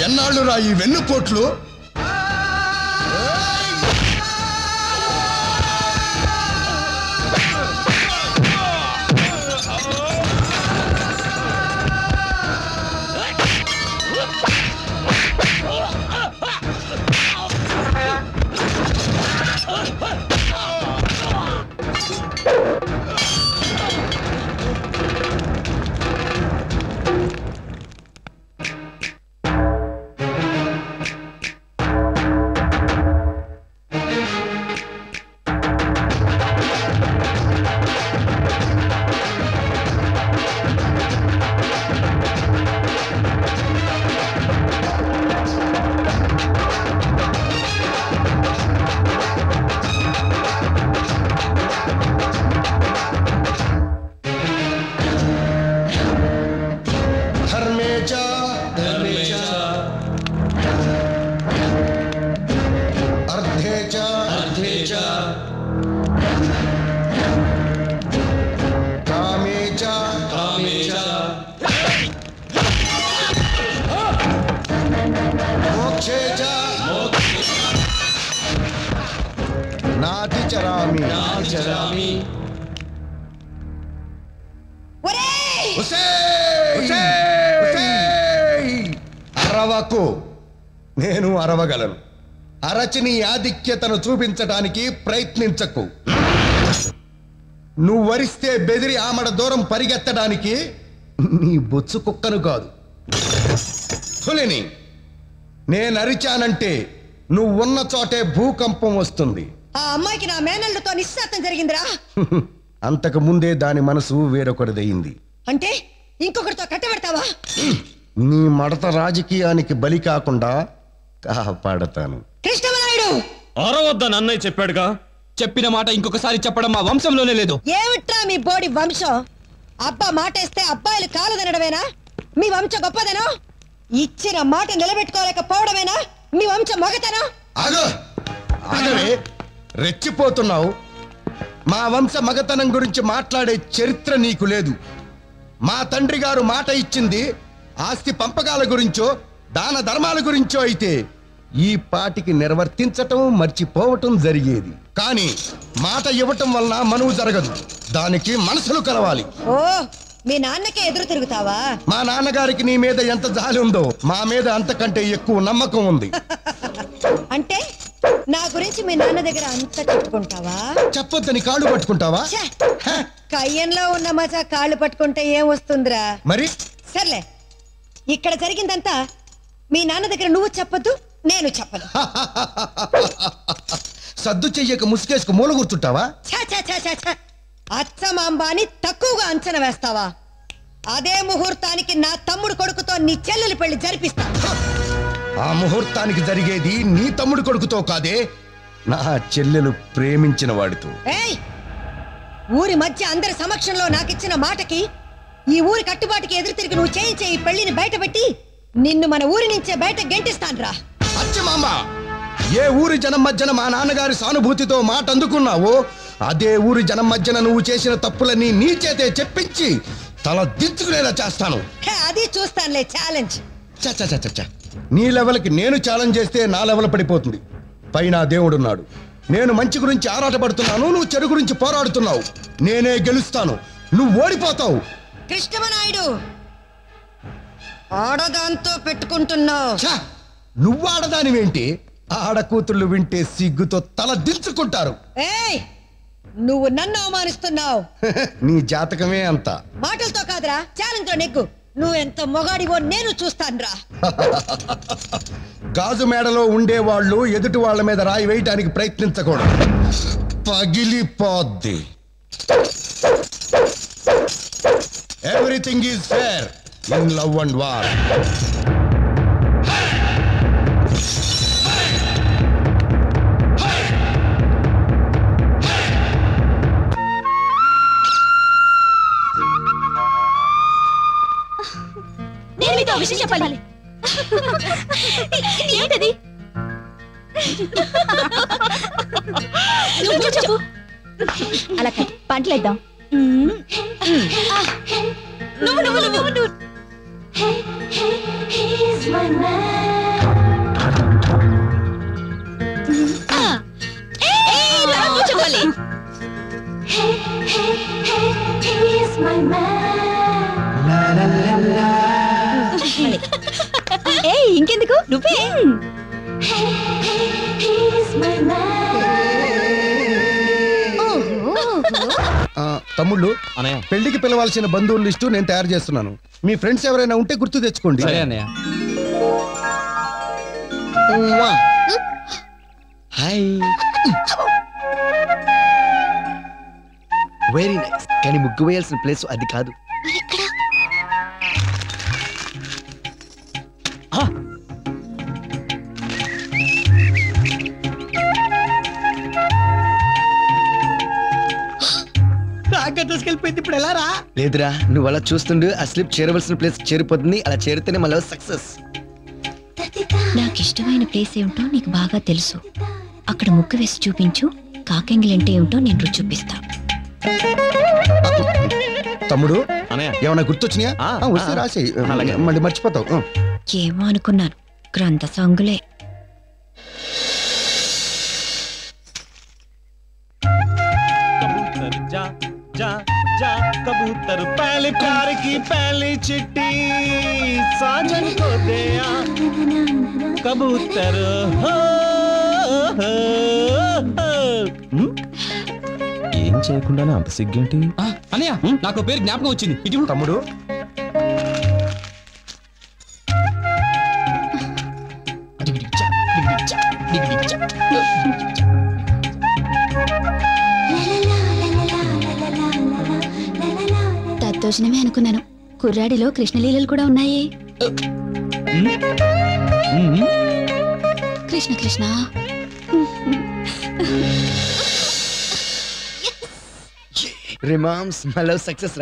ఎన్నాళ్ళు రా ఈ వెన్నుపోట్లు? అరవకు, నేను అరవగలను. అరచి నీ ఆధిక్యతను చూపించడానికి ప్రయత్నించకు. నువ్వు వరిస్తే బెదిరి ఆమడ దూరం పరిగెత్తడానికి నీ బొచ్చు కుక్కను కాదు పులిని. నేను అరిచానంటే నువ్వు ఉన్న చోటే భూకంపం వస్తుంది. ఆ అమ్మాయికి నా మేనల్లుతో నిశ్చాతం జరిగిందిరా. అంతకు ముందే దాని మనసు వేరొకరిదయింది. అంటే ఇంకొకరితో కట్టబెడతావా? నీ మడత రాజకీయానికి బలి కాకుండా కాపాడతాను. కృష్ణమనాయుడు, అరవద్దని అన్నయ్య చెప్పాడుగా. చెప్పిన మాట ఇంకొకసారి చెప్పడం మా వంశంలోనే లేదు. ఏమిట్రా మీ బోడి వంశం? అబ్బా మాటేస్తే అబ్బాయిలు కాలు తినడమేనా మీ వంశ గొప్పదనం? ఇచ్చిన మాట నిలబెట్టుకోలేకపోవడమేనా మీ వంశ మగతనం? ఆగవే, రెచ్చిపోతున్నావు. మా వంశ మగతనం గురించి మాట్లాడే చరిత్ర నీకు లేదు. మా తండ్రి గారు మాట ఇచ్చింది ఆస్తి పంపకాల గురించో దాన ధర్మాల గురించో అయితే ఈ పాటికి నిర్వర్తించటం మర్చిపోవటం జరిగేది. కానీ మాట ఇవ్వటం వలన మనువు జరగదు, దానికి మనసులు కలవాలి. ఓ, మీ నాన్నకే ఎదురు తిరుగుతావా? మా నాన్నగారికి నీ మీద ఎంత జాలి ఉందో మా మీద అంతకంటే ఎక్కువ నమ్మకం ఉంది. అంటే నా గురించి మీ నాన్న దగ్గర అంత చెప్పుకుంటావా? చెప్పొద్దని కాళ్ళు పట్టుకుంటావా? కయ్యంలో ఉన్న మజా కాళ్ళు పట్టుకుంటే ఏం వస్తుందిరా? మరి సర్లే, ఇక్కడ జరిగిందంతా మీ నాన్న దగ్గర నువ్వు చెప్పొద్దు, నేను చెప్పను. సద్దు చెయ్యక ముసుకేసుకు మూల కూర్చుంటావా? అచ్చమాంబాని తక్కువగా అంచనా వేస్తావా? అదే ముహూర్తానికి నా తమ్ముడు కొడుకుతో నీ చెల్లెలి పెళ్లి జరిపిస్తా. ఆ ముహూర్తానికి జరిగేది నీ తమ్ముడు కొడుకుతో కాదే, నా చెల్లెలు ప్రేమించిన వాడితో. ఏయ్, ఊరి మధ్య అందరి సమక్షంలో నాకిచ్చిన మాటకి ఈ ఊరి కట్టుబాటుకి ఎదురు తిరిగి నువ్వు చేయించే ఈ పెళ్లిని బయట పెట్టి నిన్ను మన ఊరి నుంచే బయట గెంటిస్తాన్రా. అచ్చమాంబ, ఏ ఊరి జనం మధ్యన మా నాన్నగారి సానుభూతితో మాట అందుకున్నావో అదే ఊరి జనం మధ్యన నువ్వు చేసిన తప్పులని నీ చేతే చెప్పించి తల దించుకునేలా చేస్తాను. అది చూస్తానులే, ఛాలెంజ్. నీ లెవెల్కి నేను ఛాలెంజ్ చేస్తే నా లెవెల్ పడిపోతుంది. పైన దేవుడున్నాడు. నేను మంచి గురించి ఆరాటపడుతున్నాను, నువ్వు చెడు గురించి పోరాడుతున్నావు. నేనే గెలుస్తాను, నువ్వు ఓడిపోతావు. కృష్ణమనాయుడు, ఆడదాంతో పెట్టుకుంటున్నావు. నువ్వు ఆడదానివేంటి? ఆడకూతుళ్ళు వింటే సిగ్గుతో తల దించుకుంటారు. ఏయ్, నువ్వు నన్ను అవమానిస్తున్నావు. నీ జాతకమే అంత. మాటలతో కాదురా, ఛాలెంజ్ తో నెగ్గు. నువ్వెంత మొగాడివో నేను చూస్తానురా. గాజు మేడలో ఉండేవాళ్ళు ఎదుటి వాళ్ళ మీద రాయి వేయటానికి ప్రయత్నించకూడదు, పగిలిపోద్ది. Everything is fair in love and war. నేను మీతో విషయం చెప్పాలి. ఏంటది? చెప్పు. అలా పంటలేద్దాం. నువ్వు ఇంకెందుకు నువ్వే తమ్ముళ్ళు అన్నయ్య పెళ్లికి పిలవాల్సిన బంధువుల లిస్టు నేను తయారు చేస్తున్నాను. మీ ఫ్రెండ్స్ ఎవరైనా ఉంటే గుర్తు తెచ్చుకోండి. సరే అన్నయ్య. Hi, very nice. కానీ ముగ్గు వేయాల్సిన ప్లేస్ అది కాదు. తీసుకెళ్ళిపోయింది. ఇప్పుడు ఎలా రా? లేదురా, నువ్వు అలా చూస్తుండు. ఆ స్లిప్ చేరవలసిన ప్లేస్ చేరిపోతుంది. అలా చేరితేనే మళ్ళీ సక్సెస్. నాకు ఇష్టమైన ప్లేస్ ఏమిటో నీకు బాగా తెలుసు. అక్కడ ముగ్గు వేసి చూపించు. కాకెంగిలంటే ఏమిటో నేను రుచి చూపిస్తా. తమ్ముడు అన్నయ్య ఏమైనా గుర్తొచ్చినాయా? వస్తే రాసి మళ్ళీ మర్చిపోతావు. ఏమో అనుకున్నాను, గ్రంథ సంగులే. जा जा जा कबूतर पहले प्यार की पहली चिट्ठी साजन को दे आ कबूतर हो, ఏం చేయకుండానే అంత సిగ్గేంటి? అన్నయ్య నాకు పేరు జ్ఞాపకం వచ్చింది. ఇటు తమ్ముడు తత్తోజనమే అనుకున్నాను. కుర్రాడిలో కృష్ణలీలలు కూడా ఉన్నాయి. కృష్ణ కృష్ణ. రిమామ్స్ మళ్ళీ సక్సెస్ రా.